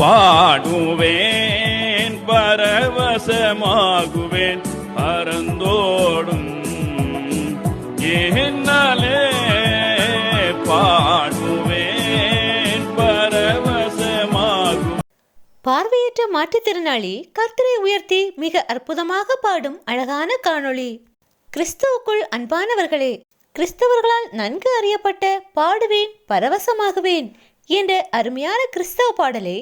பாடுவேன் பரவசமாகுவேன் பரந்தோடும் என்னாலே பாடுவேன் பரவசமாகும். பார்வையற்ற மாற்றுத்திறனாளி கர்த்தரை உயர்த்தி மிக அற்புதமாக பாடும் அழகான காணொளி. கிறிஸ்துவுக்குள் அன்பானவர்களே, கிறிஸ்தவர்களால் நன்கு அறியப்பட்ட பாடுவேன் பரவசமாகுவேன் என்ற அருமையான கிறிஸ்தவ பாடலை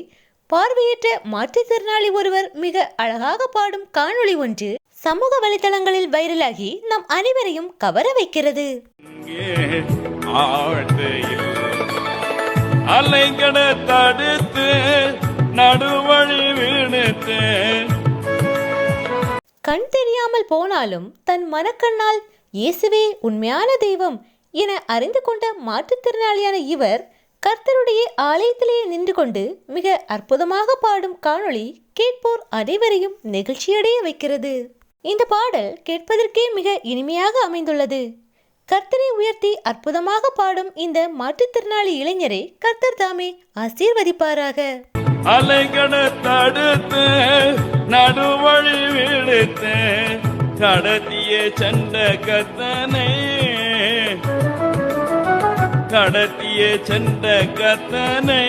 பார்வையற்ற மாற்றுத்திறனாளி ஒருவர் மிக அழகாக பாடும் காணொளி ஒன்று சமூக வலைதளங்களில் வைரலாகி நம் அனைவரையும் கவர வைக்கிறது. அலைகட தடுத்து நடுவழி விழுத்து கண் தெரியாமல் போனாலும் தன் மனக்கண்ணால் இயேசுவே உண்மையான தெய்வம் என அறிந்து கொண்ட மாற்றுத்திறனாளியான இவர் கர்த்தருடைய ஆலயத்திலேயே நின்று கொண்டு மிக அற்புதமாக பாடும் காணொளி கேட்போர் அனைவரையும் நெகிழ்ச்சியடைய வைக்கிறது. இந்த பாடல் கேட்பதற்கே மிக இனிமையாக அமைந்துள்ளது. கர்த்தரை உயர்த்தி அற்புதமாக பாடும் இந்த மாற்றுத்திறனாளி இளைஞரை கர்த்தர் தாமே ஆசீர்வதிப்பாராக. அலைகட தடுத்து நடுவழி விழுத்து கடத்திய சண்ட கத்தனை கடத்திய சண்ட கத்தனை